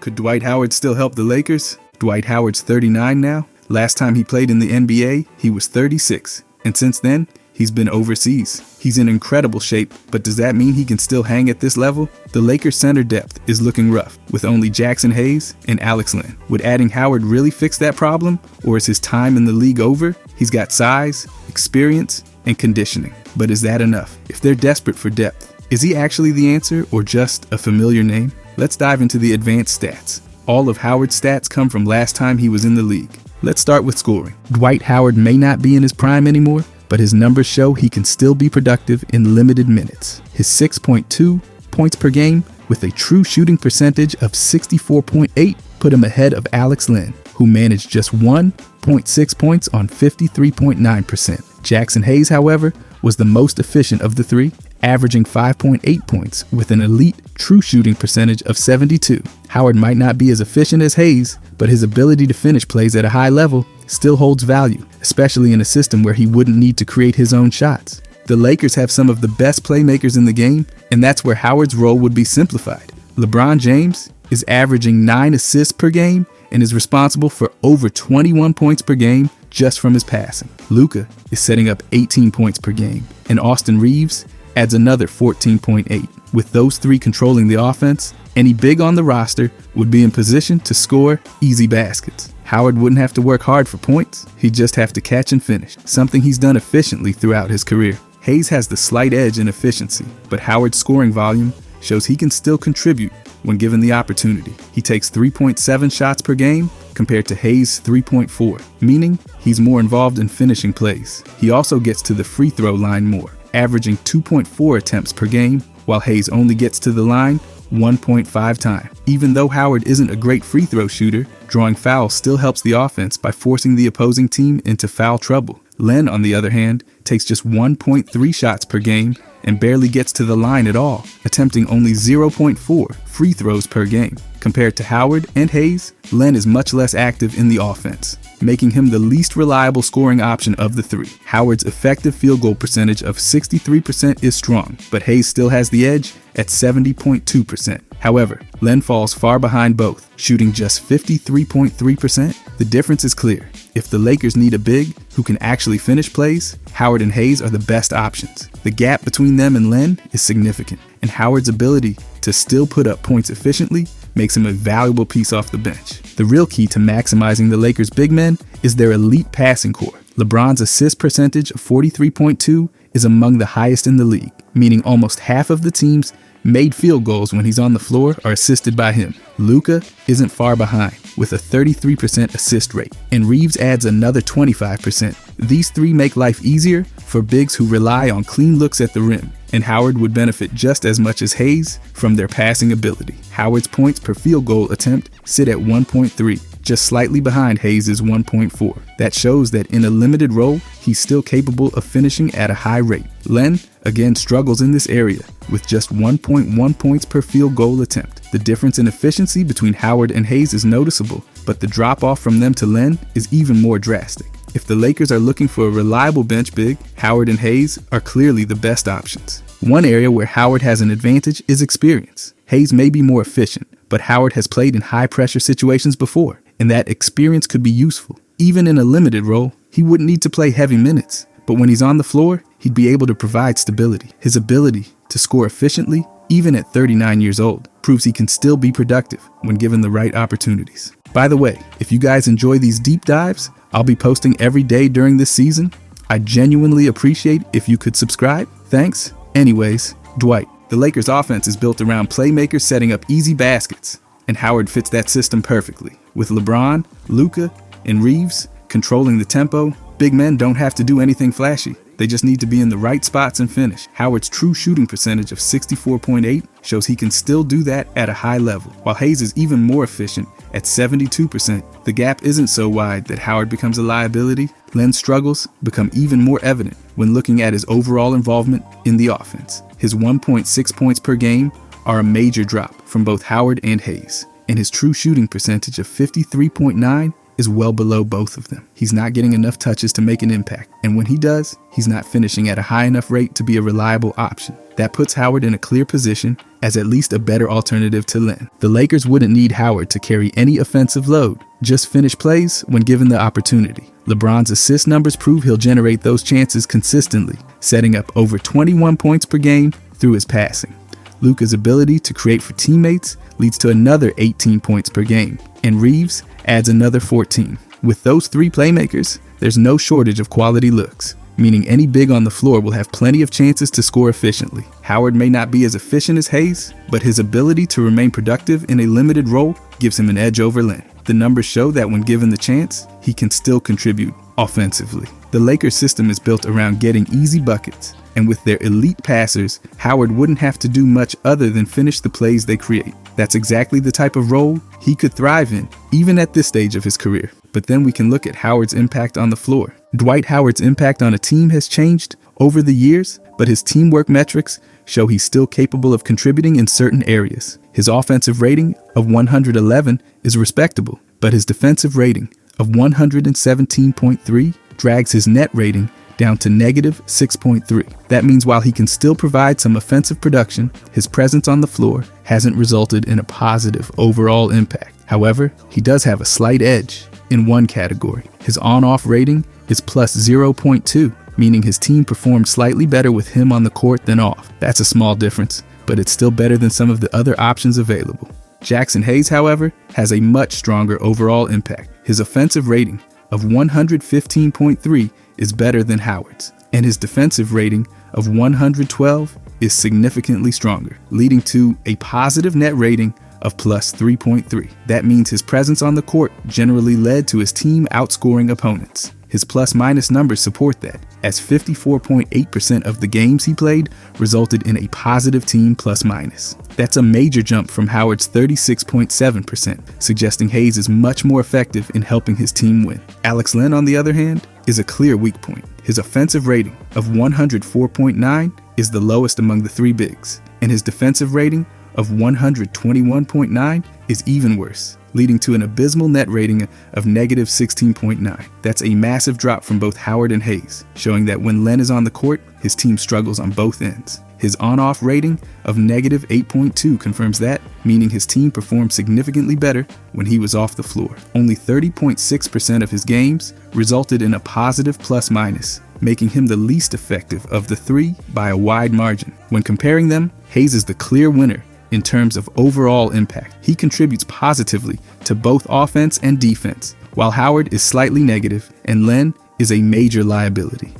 Could Dwight Howard still help the Lakers? Dwight Howard's 39 now. Last time he played in the NBA, he was 36. And since then, he's been overseas. He's in incredible shape, but does that mean he can still hang at this level? The Lakers' center depth is looking rough, with only Jackson Hayes and Alex Len. Would adding Howard really fix that problem, or is his time in the league over? He's got size, experience, and conditioning. But is that enough? If they're desperate for depth, is he actually the answer or just a familiar name? Let's dive into the advanced stats. All of Howard's stats come from last time he was in the league. Let's start with scoring. Dwight Howard may not be in his prime anymore, but his numbers show he can still be productive in limited minutes. His 6.2 points per game with a true shooting percentage of 64.8 put him ahead of Alex Len, who managed just 1.6 points on 53.9%. Jackson Hayes, however, was the most efficient of the three, averaging 5.8 points with an elite true shooting percentage of 72. Howard might not be as efficient as Hayes, but his ability to finish plays at a high level still holds value, especially in a system where he wouldn't need to create his own shots. The Lakers have some of the best playmakers in the game, and that's where Howard's role would be simplified. LeBron James is averaging 9 assists per game and is responsible for over 21 points per game just from his passing. Luka is setting up 18 points per game, and Austin Reeves adds another 14.8. With those three controlling the offense, any big on the roster would be in position to score easy baskets. Howard wouldn't have to work hard for points, he'd just have to catch and finish, something he's done efficiently throughout his career. Hayes has the slight edge in efficiency, but Howard's scoring volume shows he can still contribute when given the opportunity. He takes 3.7 shots per game compared to Hayes' 3.4, meaning he's more involved in finishing plays. He also gets to the free throw line more, averaging 2.4 attempts per game, while Hayes only gets to the line 1.5 times. Even though Howard isn't a great free throw shooter, drawing fouls still helps the offense by forcing the opposing team into foul trouble. Len, on the other hand, takes just 1.3 shots per game and barely gets to the line at all, attempting only 0.4 free throws per game. Compared to Howard and Hayes, Len is much less active in the offense, making him the least reliable scoring option of the three. Howard's effective field goal percentage of 63% is strong, but Hayes still has the edge at 70.2%. However, Len falls far behind both, shooting just 53.3%. The difference is clear. If the Lakers need a big who can actually finish plays, Howard and Hayes are the best options. The gap between them and Len is significant, and Howard's ability to still put up points efficiently makes him a valuable piece off the bench. The real key to maximizing the Lakers' big men is their elite passing core. LeBron's assist percentage of 43.2 is among the highest in the league, meaning almost half of the team's made field goals when he's on the floor are assisted by him. Luka isn't far behind, with a 33% assist rate, and Reeves adds another 25%. These three make life easier for bigs who rely on clean looks at the rim, and Howard would benefit just as much as Hayes from their passing ability. Howard's points per field goal attempt sit at 1.3, just slightly behind Hayes' 1.4. That shows that in a limited role, he's still capable of finishing at a high rate. Len, again, struggles in this area with just 1.1 points per field goal attempt. The difference in efficiency between Howard and Hayes is noticeable, but the drop-off from them to Len is even more drastic. If the Lakers are looking for a reliable bench big, Howard and Hayes are clearly the best options. One area where Howard has an advantage is experience. Hayes may be more efficient, but Howard has played in high-pressure situations before, and that experience could be useful. Even in a limited role, he wouldn't need to play heavy minutes, but when he's on the floor, he'd be able to provide stability. His ability to score efficiently, even at 39 years old, proves he can still be productive when given the right opportunities. By the way, if you guys enjoy these deep dives, I'll be posting every day during this season. I genuinely appreciate if you could subscribe. Thanks. Anyways, Dwight. The Lakers' offense is built around playmakers setting up easy baskets, and Howard fits that system perfectly. With LeBron, Luka, and Reeves controlling the tempo, big men don't have to do anything flashy. They just need to be in the right spots and finish. Howard's true shooting percentage of 64.8 shows he can still do that at a high level, while Hayes is even more efficient at 72%. The gap isn't so wide that Howard becomes a liability. Len's struggles become even more evident when looking at his overall involvement in the offense. His 1.6 points per game are a major drop from both Howard and Hayes, and his true shooting percentage of 53.9 is well below both of them. He's not getting enough touches to make an impact, and when he does, he's not finishing at a high enough rate to be a reliable option. That puts Howard in a clear position as at least a better alternative to Len. The Lakers wouldn't need Howard to carry any offensive load, just finish plays when given the opportunity. LeBron's assist numbers prove he'll generate those chances consistently, setting up over 21 points per game through his passing. Luka's ability to create for teammates leads to another 18 points per game, and Reeves adds another 14. With those three playmakers, there's no shortage of quality looks, meaning any big on the floor will have plenty of chances to score efficiently. Howard may not be as efficient as Hayes, but his ability to remain productive in a limited role gives him an edge over Len. The numbers show that when given the chance, he can still contribute offensively. The Lakers system is built around getting easy buckets, and with their elite passers, Howard wouldn't have to do much other than finish the plays they create. That's exactly the type of role he could thrive in, even at this stage of his career. But then we can look at Howard's impact on the floor. Dwight Howard's impact on a team has changed over the years, but his teamwork metrics show he's still capable of contributing in certain areas. His offensive rating of 111 is respectable, but his defensive rating of 117.3 drags his net rating down to negative 6.3. That means while he can still provide some offensive production, his presence on the floor hasn't resulted in a positive overall impact. However, he does have a slight edge in one category. His on-off rating is plus 0.2, meaning his team performed slightly better with him on the court than off. That's a small difference, but it's still better than some of the other options available. Jackson Hayes, however, has a much stronger overall impact. His offensive rating of 115.3 is better than Howard's, and his defensive rating of 112 is significantly stronger, leading to a positive net rating of plus 3.3. That means his presence on the court generally led to his team outscoring opponents. His plus-minus numbers support that, as 54.8% of the games he played resulted in a positive team plus-minus. That's a major jump from Howard's 36.7%, suggesting Hayes is much more effective in helping his team win. Alex Len, on the other hand, is a clear weak point. His offensive rating of 104.9 is the lowest among the three bigs, and his defensive rating of 121.9 is even worse, leading to an abysmal net rating of negative 16.9. That's a massive drop from both Howard and Hayes, showing that when Len is on the court, his team struggles on both ends. His on-off rating of negative 8.2 confirms that, meaning his team performed significantly better when he was off the floor. Only 30.6% of his games resulted in a positive plus-minus, making him the least effective of the three by a wide margin. When comparing them, Hayes is the clear winner in terms of overall impact. He contributes positively to both offense and defense, while Howard is slightly negative and Len is a major liability.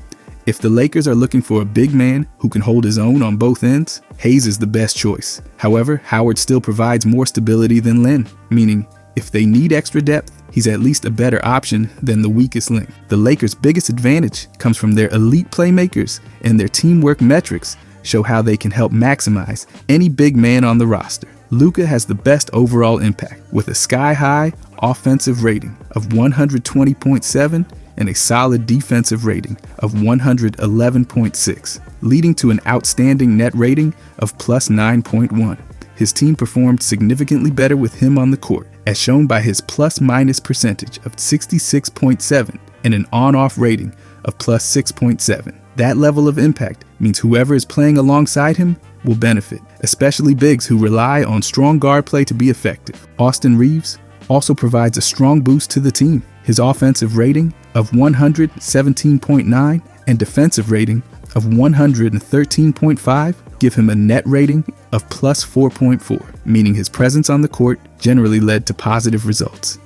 If the Lakers are looking for a big man who can hold his own on both ends, Hayes is the best choice. However, Howard still provides more stability than Len, meaning if they need extra depth, he's at least a better option than the weakest link. The Lakers' biggest advantage comes from their elite playmakers, and their teamwork metrics show how they can help maximize any big man on the roster. Luka has the best overall impact with a sky-high offensive rating of 120.7 and a solid defensive rating of 111.6, leading to an outstanding net rating of plus 9.1. His team performed significantly better with him on the court, as shown by his plus-minus percentage of 66.7 and an on-off rating of plus 6.7. That level of impact means whoever is playing alongside him will benefit, especially bigs who rely on strong guard play to be effective. Austin Reeves also provides a strong boost to the team. His offensive rating of 117.9 and defensive rating of 113.5 give him a net rating of plus 4.4, meaning his presence on the court generally led to positive results.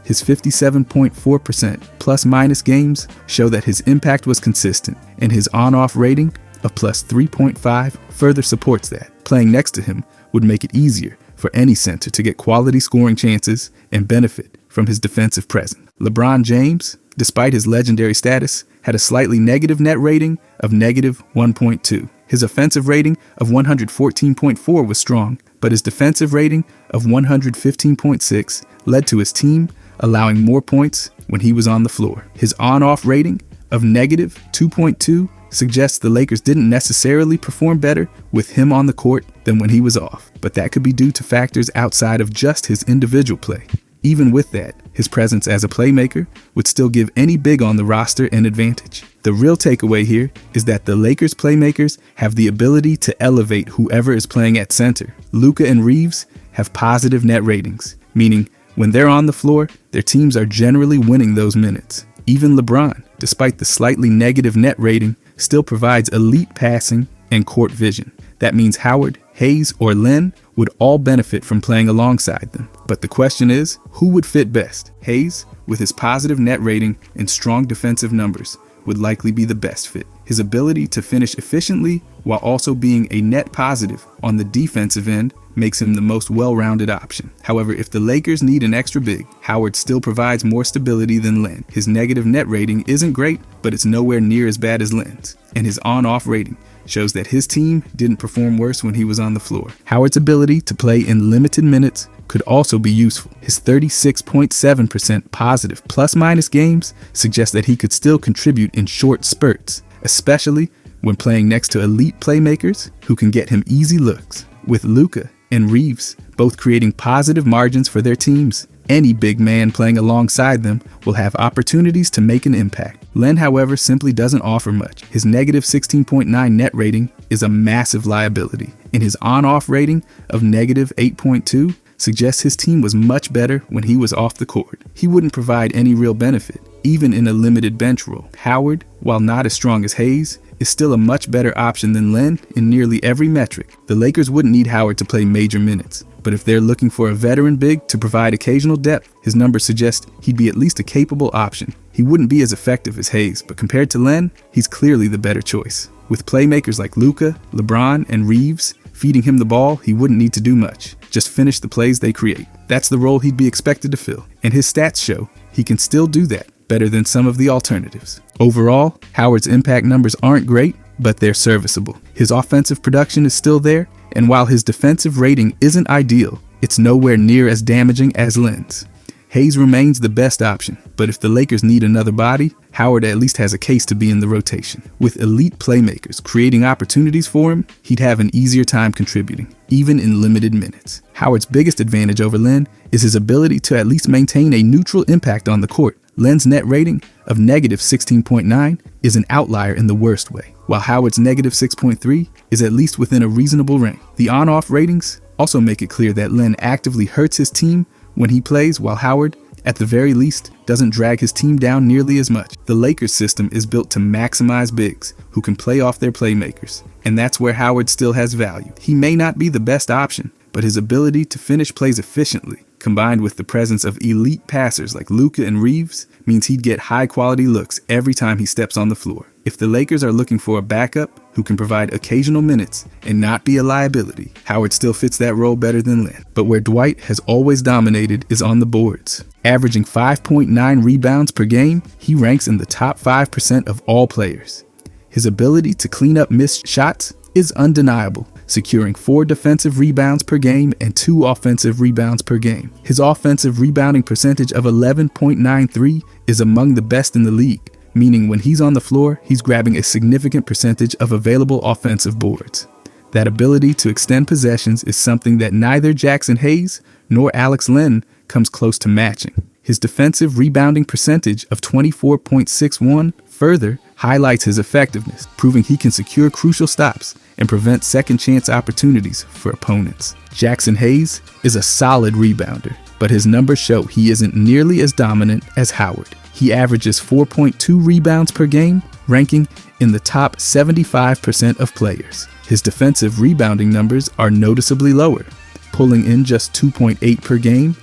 His 57.4% plus-minus games show that his impact was consistent, and his on-off rating of plus 3.5 further supports that. Playing next to him would make it easier for any center to get quality scoring chances and benefit from his defensive presence. LeBron James, despite his legendary status, had a slightly negative net rating of negative 1.2. His offensive rating of 114.4 was strong, but his defensive rating of 115.6 led to his team allowing more points when he was on the floor. His on-off rating of negative 2.2 suggests the Lakers didn't necessarily perform better with him on the court than when he was off, but that could be due to factors outside of just his individual play. Even with that, his presence as a playmaker would still give any big on the roster an advantage. The real takeaway here is that the Lakers playmakers have the ability to elevate whoever is playing at center. Luka and Reeves have positive net ratings, meaning when they're on the floor, their teams are generally winning those minutes. Even LeBron, despite the slightly negative net rating, still provides elite passing and court vision. That means Howard, Hayes, or Len would all benefit from playing alongside them. But the question is, who would fit best? Hayes, with his positive net rating and strong defensive numbers, would likely be the best fit. His ability to finish efficiently while also being a net positive on the defensive end makes him the most well-rounded option. However, if the Lakers need an extra big, Howard still provides more stability than Len. His negative net rating isn't great, but it's nowhere near as bad as Len's. And his on-off rating shows that his team didn't perform worse when he was on the floor. Howard's ability to play in limited minutes could also be useful. His 36.7% positive plus-minus games suggest that he could still contribute in short spurts, especially when playing next to elite playmakers who can get him easy looks. With Luka and Reeves both creating positive margins for their teams, any big man playing alongside them will have opportunities to make an impact. Len, however, simply doesn't offer much. His negative 16.9 net rating is a massive liability, and his on-off rating of negative 8.2 suggests his team was much better when he was off the court. He wouldn't provide any real benefit, even in a limited bench role. Howard, while not as strong as Hayes, is still a much better option than Len in nearly every metric. The Lakers wouldn't need Howard to play major minutes, but if they're looking for a veteran big to provide occasional depth, his numbers suggest he'd be at least a capable option. He wouldn't be as effective as Hayes, but compared to Len, he's clearly the better choice. With playmakers like Luka, LeBron, and Reeves feeding him the ball, he wouldn't need to do much. Just finish the plays they create. That's the role he'd be expected to fill, and his stats show he can still do that better than some of the alternatives. Overall, Howard's impact numbers aren't great, but they're serviceable. His offensive production is still there, and while his defensive rating isn't ideal, it's nowhere near as damaging as Len's. Hayes remains the best option, but if the Lakers need another body, Howard at least has a case to be in the rotation. With elite playmakers creating opportunities for him, he'd have an easier time contributing, even in limited minutes. Howard's biggest advantage over Len is his ability to at least maintain a neutral impact on the court. Len's net rating of negative 16.9 is an outlier in the worst way, while Howard's negative 6.3 is at least within a reasonable range. The on-off ratings also make it clear that Len actively hurts his team when he plays, while Howard, at the very least, doesn't drag his team down nearly as much. The Lakers system is built to maximize bigs who can play off their playmakers, and that's where Howard still has value. He may not be the best option, but his ability to finish plays efficiently, combined with the presence of elite passers like Luka and Reeves, means he'd get high-quality looks every time he steps on the floor. If the Lakers are looking for a backup who can provide occasional minutes and not be a liability, Howard still fits that role better than Len. But where Dwight has always dominated is on the boards. Averaging 5.9 rebounds per game, he ranks in the top 5% of all players. His ability to clean up missed shots is undeniable, securing 4 defensive rebounds per game and 2 offensive rebounds per game. His offensive rebounding percentage of 11.93 is among the best in the league, meaning when he's on the floor, he's grabbing a significant percentage of available offensive boards. That ability to extend possessions is something that neither Jackson Hayes nor Alex Len comes close to matching. His defensive rebounding percentage of 24.61 further highlights his effectiveness, proving he can secure crucial stops and prevent second-chance opportunities for opponents. Jackson Hayes is a solid rebounder, but his numbers show he isn't nearly as dominant as Howard. He averages 4.2 rebounds per game, ranking in the top 75% of players. His defensive rebounding numbers are noticeably lower, pulling in just 2.8 per game,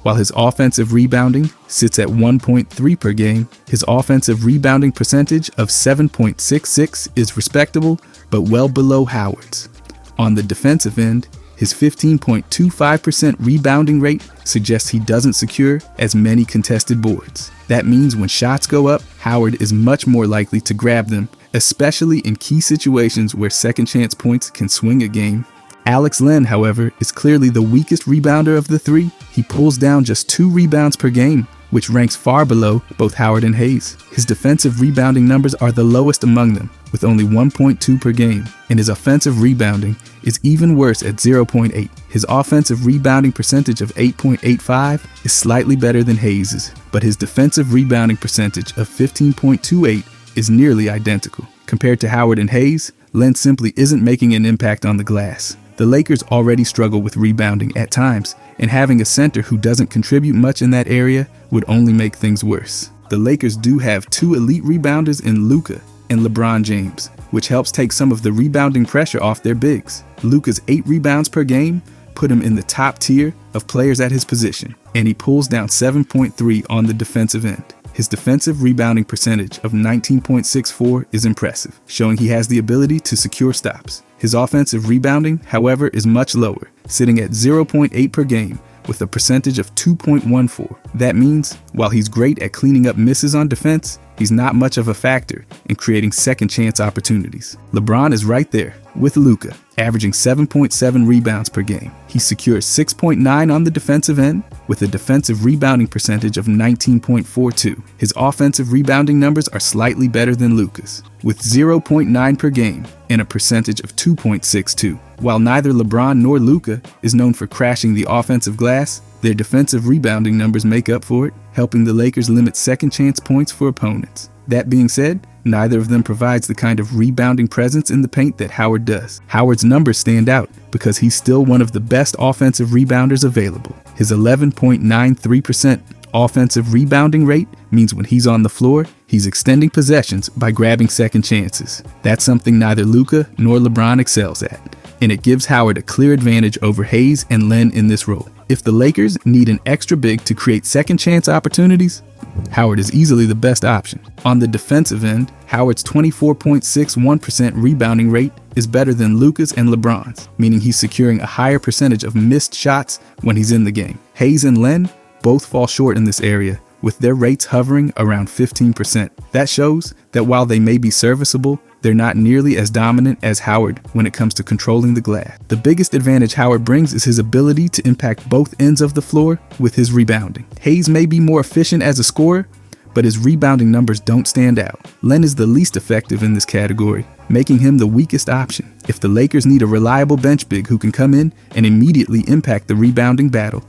while his offensive rebounding sits at 1.3 per game. His offensive rebounding percentage of 7.66 is respectable, but well below Howard's. On the defensive end, his 15.25% rebounding rate suggests he doesn't secure as many contested boards. That means when shots go up, Howard is much more likely to grab them, especially in key situations where second chance points can swing a game. Alex Len, however, is clearly the weakest rebounder of the three. He pulls down just 2 rebounds per game, which ranks far below both Howard and Hayes. His defensive rebounding numbers are the lowest among them, with only 1.2 per game, and his offensive rebounding is even worse at 0.8. His offensive rebounding percentage of 8.85 is slightly better than Hayes's, but his defensive rebounding percentage of 15.28 is nearly identical. Compared to Howard and Hayes, Len simply isn't making an impact on the glass. The Lakers already struggle with rebounding at times, and having a center who doesn't contribute much in that area would only make things worse. The Lakers do have two elite rebounders in Luka and LeBron James, which helps take some of the rebounding pressure off their bigs. Luka's 8 rebounds per game put him in the top tier of players at his position, and he pulls down 7.3 on the defensive end. His defensive rebounding percentage of 19.64 is impressive, showing he has the ability to secure stops. His offensive rebounding, however, is much lower, sitting at 0.8 per game with a percentage of 2.14. That means, while he's great at cleaning up misses on defense, he's not much of a factor in creating second chance opportunities. LeBron is right there with Luka, averaging 7.7 rebounds per game. He secures 6.9 on the defensive end with a defensive rebounding percentage of 19.42. His offensive rebounding numbers are slightly better than Luka's, with 0.9 per game and a percentage of 2.62. While neither LeBron nor Luka is known for crashing the offensive glass, their defensive rebounding numbers make up for it, helping the Lakers limit second chance points for opponents. That being said, neither of them provides the kind of rebounding presence in the paint that Howard does. Howard's numbers stand out because he's still one of the best offensive rebounders available. His 11.93% offensive rebounding rate means when he's on the floor, he's extending possessions by grabbing second chances. That's something neither Luka nor LeBron excels at, and it gives Howard a clear advantage over Hayes and Len in this role. If the Lakers need an extra big to create second chance opportunities, Howard is easily the best option. On the defensive end, Howard's 24.61% rebounding rate is better than Luka's and LeBron's, meaning he's securing a higher percentage of missed shots when he's in the game. Hayes and Len both fall short in this area, with their rates hovering around 15%. That shows that while they may be serviceable, they're not nearly as dominant as Howard when it comes to controlling the glass. The biggest advantage Howard brings is his ability to impact both ends of the floor with his rebounding. Hayes may be more efficient as a scorer, but his rebounding numbers don't stand out. Len is the least effective in this category, making him the weakest option. If the Lakers need a reliable bench big who can come in and immediately impact the rebounding battle,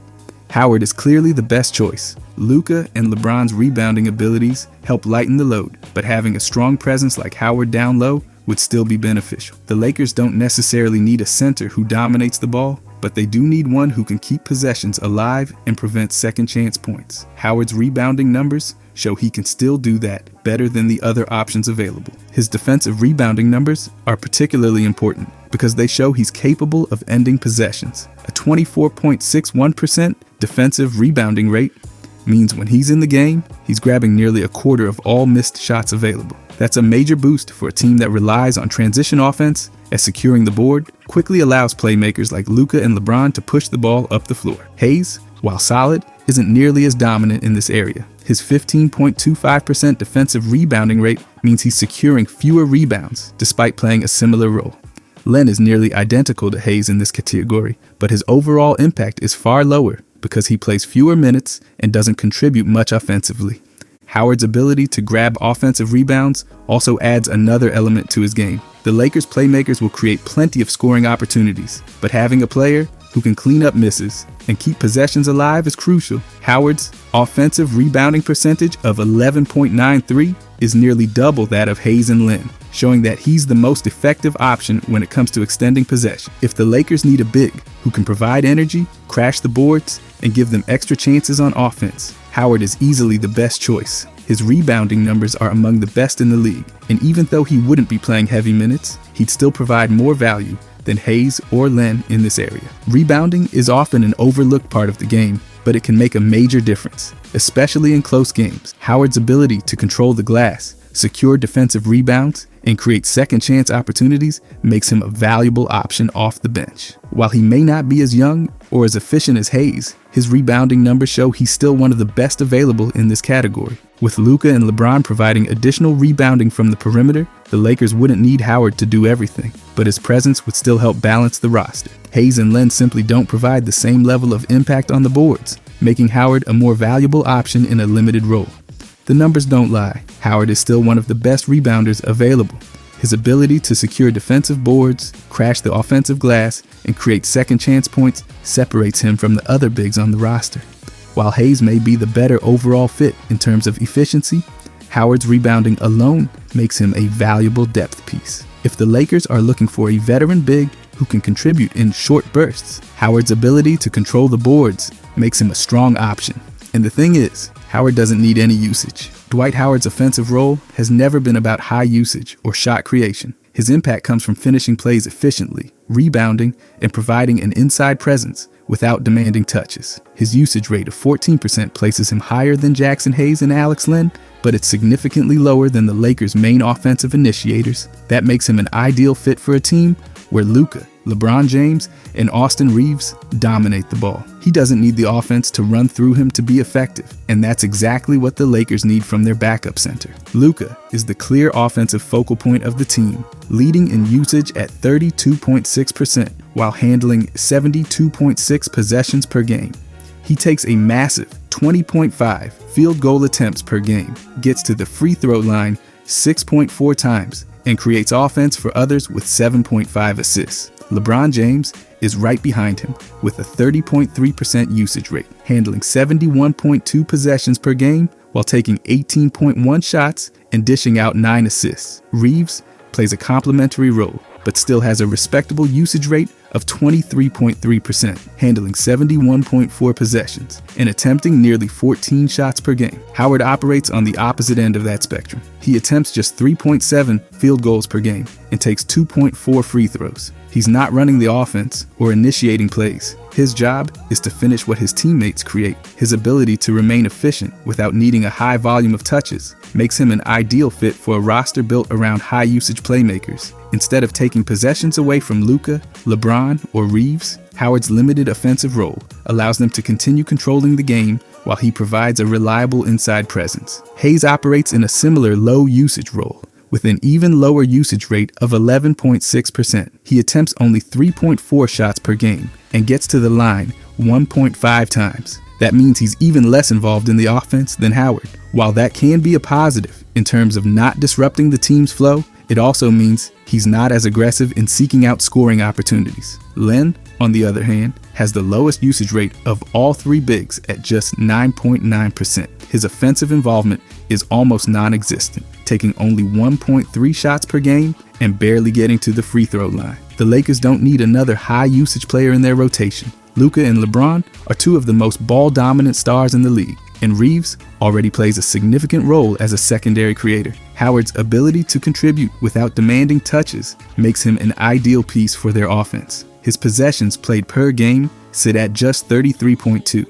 Howard is clearly the best choice. Luka and LeBron's rebounding abilities help lighten the load, but having a strong presence like Howard down low would still be beneficial. The Lakers don't necessarily need a center who dominates the ball, but they do need one who can keep possessions alive and prevent second chance points. Howard's rebounding numbers show he can still do that better than the other options available. His defensive rebounding numbers are particularly important because they show he's capable of ending possessions. A 24.61% defensive rebounding rate means when he's in the game, he's grabbing nearly a quarter of all missed shots available. That's a major boost for a team that relies on transition offense, as securing the board quickly allows playmakers like Luka and LeBron to push the ball up the floor. Hayes, while solid, isn't nearly as dominant in this area. His 15.25% defensive rebounding rate means he's securing fewer rebounds despite playing a similar role. Len is nearly identical to Hayes in this category, but his overall impact is far lower because he plays fewer minutes and doesn't contribute much offensively. Howard's ability to grab offensive rebounds also adds another element to his game. The Lakers' playmakers will create plenty of scoring opportunities, but having a player who can clean up misses and keep possessions alive is crucial. Howard's offensive rebounding percentage of 11.93 is nearly double that of Hayes and Len, showing that he's the most effective option when it comes to extending possession. If the Lakers need a big who can provide energy, crash the boards, and give them extra chances on offense, Howard is easily the best choice. His rebounding numbers are among the best in the league, and even though he wouldn't be playing heavy minutes, he'd still provide more value than Hayes or Len in this area. Rebounding is often an overlooked part of the game, but it can make a major difference, especially in close games. Howard's ability to control the glass, secure defensive rebounds, and create second chance opportunities makes him a valuable option off the bench. While he may not be as young or as efficient as Hayes, his rebounding numbers show he's still one of the best available in this category. With Luka and LeBron providing additional rebounding from the perimeter, the Lakers wouldn't need Howard to do everything, but his presence would still help balance the roster. Hayes and Len simply don't provide the same level of impact on the boards, making Howard a more valuable option in a limited role. The numbers don't lie. Howard is still one of the best rebounders available. His ability to secure defensive boards, crash the offensive glass, and create second chance points separates him from the other bigs on the roster. While Hayes may be the better overall fit in terms of efficiency, Howard's rebounding alone makes him a valuable depth piece. If the Lakers are looking for a veteran big who can contribute in short bursts, Howard's ability to control the boards makes him a strong option. And the thing is, Howard doesn't need any usage. Dwight Howard's offensive role has never been about high usage or shot creation. His impact comes from finishing plays efficiently, rebounding, and providing an inside presence without demanding touches. His usage rate of 14% places him higher than Jackson Hayes and Alex Len, but it's significantly lower than the Lakers' main offensive initiators. That makes him an ideal fit for a team where Luka, LeBron James, and Austin Reeves dominate the ball. He doesn't need the offense to run through him to be effective, and that's exactly what the Lakers need from their backup center. Luka is the clear offensive focal point of the team, leading in usage at 32.6% while handling 72.6 possessions per game. He takes a massive 20.5 field goal attempts per game, gets to the free throw line 6.4 times, and creates offense for others with 7.5 assists. LeBron James is right behind him with a 30.3% usage rate, handling 71.2 possessions per game while taking 18.1 shots and dishing out 9 assists. Reeves plays a complementary role, but still has a respectable usage rate of 23.3%, handling 71.4 possessions and attempting nearly 14 shots per game. Howard operates on the opposite end of that spectrum. He attempts just 3.7 field goals per game and takes 2.4 free throws. He's not running the offense or initiating plays. His job is to finish what his teammates create. His ability to remain efficient without needing a high volume of touches makes him an ideal fit for a roster built around high-usage playmakers. Instead of taking possessions away from Luka, LeBron, or Reeves, Howard's limited offensive role allows them to continue controlling the game while he provides a reliable inside presence. Hayes operates in a similar low-usage role, with an even lower usage rate of 11.6%. He attempts only 3.4 shots per game and gets to the line 1.5 times. That means he's even less involved in the offense than Howard. While that can be a positive in terms of not disrupting the team's flow, it also means he's not as aggressive in seeking out scoring opportunities. Len, on the other hand, has the lowest usage rate of all three bigs at just 9.9%. His offensive involvement is almost non-existent, taking only 1.3 shots per game and barely getting to the free throw line. The Lakers don't need another high-usage player in their rotation. Luka and LeBron are two of the most ball-dominant stars in the league, and Reeves already plays a significant role as a secondary creator. Howard's ability to contribute without demanding touches makes him an ideal piece for their offense. His possessions played per game sit at just 33.2,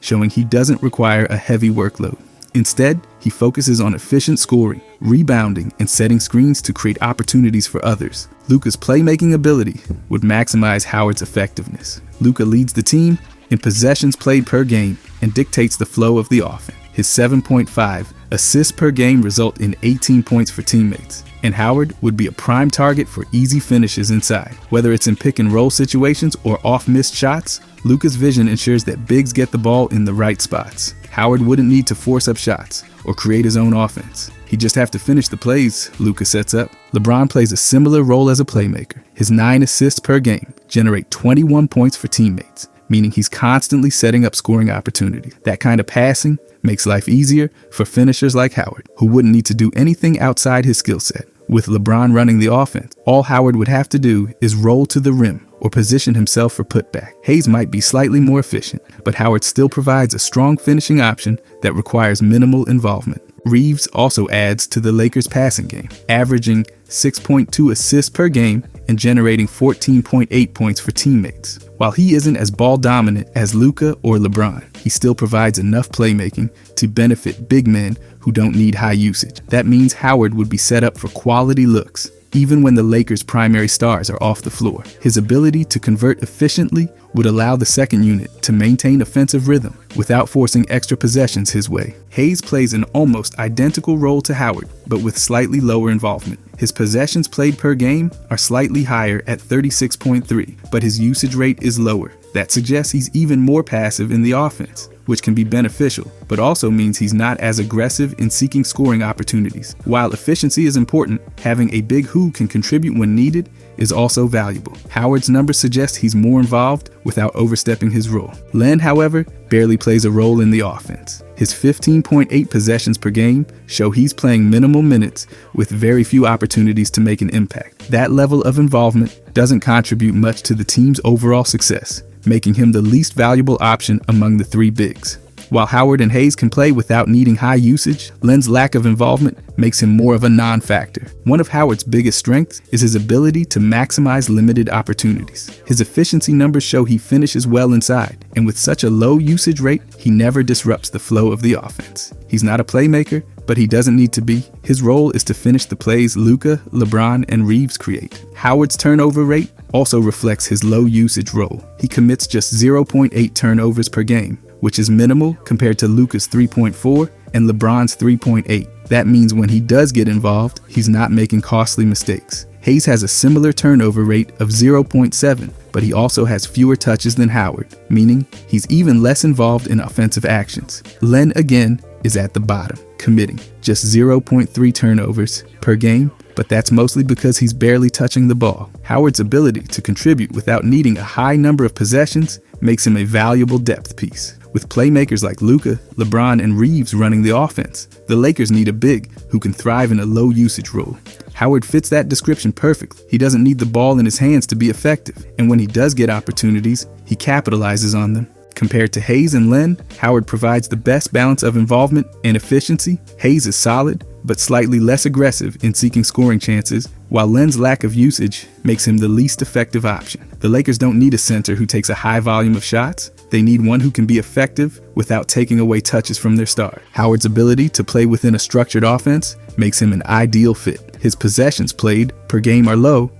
showing he doesn't require a heavy workload. Instead, he focuses on efficient scoring, rebounding, and setting screens to create opportunities for others. Luka's playmaking ability would maximize Howard's effectiveness. Luka leads the team in possessions played per game and dictates the flow of the offense. His 7.5 assists per game result in 18 points for teammates, and Howard would be a prime target for easy finishes inside. Whether it's in pick and roll situations or off missed shots, Luka's vision ensures that bigs get the ball in the right spots. Howard wouldn't need to force up shots or create his own offense. He'd just have to finish the plays Luka sets up. LeBron plays a similar role as a playmaker. His 9 assists per game generate 21 points for teammates, meaning he's constantly setting up scoring opportunities. That kind of passing makes life easier for finishers like Howard, who wouldn't need to do anything outside his skill set. With LeBron running the offense, all Howard would have to do is roll to the rim or position himself for putback. Hayes might be slightly more efficient, but Howard still provides a strong finishing option that requires minimal involvement. Reeves also adds to the Lakers' passing game, averaging 6.2 assists per game and generating 14.8 points for teammates. While he isn't as ball dominant as Luka or LeBron, he still provides enough playmaking to benefit big men who don't need high usage. That means Howard would be set up for quality looks, even when the Lakers' primary stars are off the floor. His ability to convert efficiently would allow the second unit to maintain offensive rhythm without forcing extra possessions his way. Hayes plays an almost identical role to Howard, but with slightly lower involvement. His possessions played per game are slightly higher at 36.3, but his usage rate is lower. That suggests he's even more passive in the offense, which can be beneficial, but also means he's not as aggressive in seeking scoring opportunities. While efficiency is important, having a big who can contribute when needed is also valuable. Howard's numbers suggest he's more involved without overstepping his role. Len, however, barely plays a role in the offense. His 15.8 possessions per game show he's playing minimal minutes with very few opportunities to make an impact. That level of involvement doesn't contribute much to the team's overall success, making him the least valuable option among the three bigs. While Howard and Hayes can play without needing high usage, Len's lack of involvement makes him more of a non-factor. One of Howard's biggest strengths is his ability to maximize limited opportunities. His efficiency numbers show he finishes well inside, and with such a low usage rate, he never disrupts the flow of the offense. He's not a playmaker, but he doesn't need to be. His role is to finish the plays Luka, LeBron, and Reeves create. Howard's turnover rate also reflects his low usage role. He commits just 0.8 turnovers per game, which is minimal compared to Luka's 3.4 and LeBron's 3.8. That means when he does get involved, he's not making costly mistakes. Hayes has a similar turnover rate of 0.7, but he also has fewer touches than Howard, meaning he's even less involved in offensive actions. Len, again, is at the bottom, committing just 0.3 turnovers per game, but that's mostly because he's barely touching the ball. Howard's ability to contribute without needing a high number of possessions makes him a valuable depth piece. With playmakers like Luka, LeBron, and Reeves running the offense, the Lakers need a big who can thrive in a low usage role. Howard fits that description perfectly. He doesn't need the ball in his hands to be effective, and when he does get opportunities, he capitalizes on them. Compared to Hayes and Len, Howard provides the best balance of involvement and efficiency. Hayes is solid, but slightly less aggressive in seeking scoring chances, while Len's lack of usage makes him the least effective option. The Lakers don't need a center who takes a high volume of shots. They need one who can be effective without taking away touches from their star. Howard's ability to play within a structured offense makes him an ideal fit. His possessions played per game are low,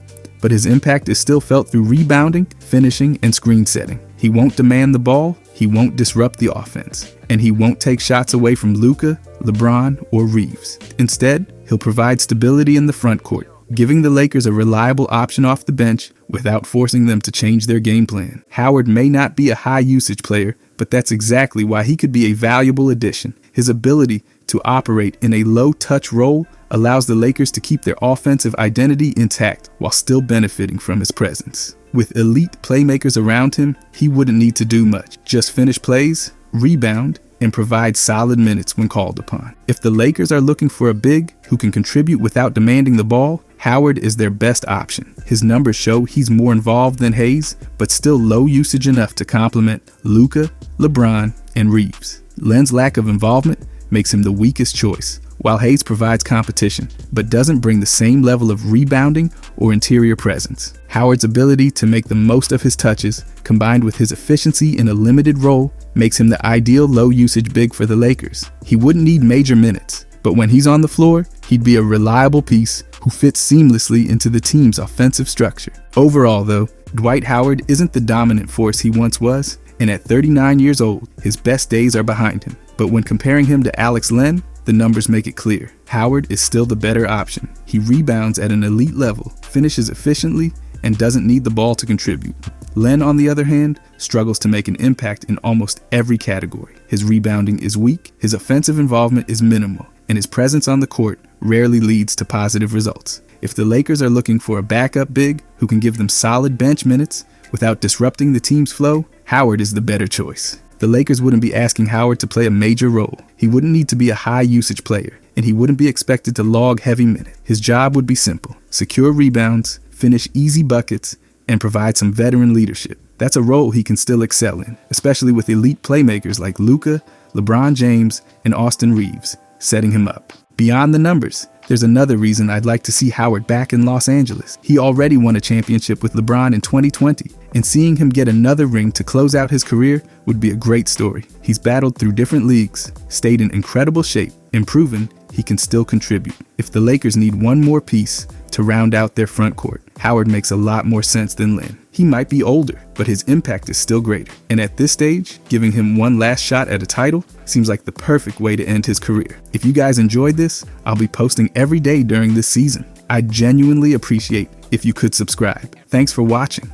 but his impact is still felt through rebounding, finishing, and screen setting. He won't demand the ball, he won't disrupt the offense, and he won't take shots away from Luka, LeBron, or Reeves. Instead, he'll provide stability in the front court, giving the Lakers a reliable option off the bench without forcing them to change their game plan. Howard may not be a high usage player, but that's exactly why he could be a valuable addition. His ability to operate in a low-touch role allows the Lakers to keep their offensive identity intact while still benefiting from his presence. With elite playmakers around him, he wouldn't need to do much. Just finish plays, rebound, and provide solid minutes when called upon. If the Lakers are looking for a big who can contribute without demanding the ball, Howard is their best option. His numbers show he's more involved than Hayes, but still low usage enough to complement Luka, LeBron, and Reeves. Len's lack of involvement makes him the weakest choice, while Hayes provides competition, but doesn't bring the same level of rebounding or interior presence. Howard's ability to make the most of his touches, combined with his efficiency in a limited role, makes him the ideal low-usage big for the Lakers. He wouldn't need major minutes, but when he's on the floor, he'd be a reliable piece who fits seamlessly into the team's offensive structure. Overall, though, Dwight Howard isn't the dominant force he once was, and at 39 years old, his best days are behind him. But when comparing him to Alex Len, the numbers make it clear. Howard is still the better option. He rebounds at an elite level, finishes efficiently, and doesn't need the ball to contribute. Len, on the other hand, struggles to make an impact in almost every category. His rebounding is weak, his offensive involvement is minimal, and his presence on the court rarely leads to positive results. If the Lakers are looking for a backup big who can give them solid bench minutes without disrupting the team's flow, Howard is the better choice. The Lakers wouldn't be asking Howard to play a major role. He wouldn't need to be a high-usage player, and he wouldn't be expected to log heavy minutes. His job would be simple: secure rebounds, finish easy buckets, and provide some veteran leadership. That's a role he can still excel in, especially with elite playmakers like Luka, LeBron James, and Austin Reeves setting him up. Beyond the numbers, there's another reason I'd like to see Howard back in Los Angeles. He already won a championship with LeBron in 2020, and seeing him get another ring to close out his career would be a great story. He's battled through different leagues, stayed in incredible shape, and proven he can still contribute. If the Lakers need one more piece to round out their front court, Howard makes a lot more sense than Len. He might be older, but his impact is still greater. And at this stage, giving him one last shot at a title seems like the perfect way to end his career. If you guys enjoyed this, I'll be posting every day during this season. I genuinely appreciate if you could subscribe. Thanks for watching.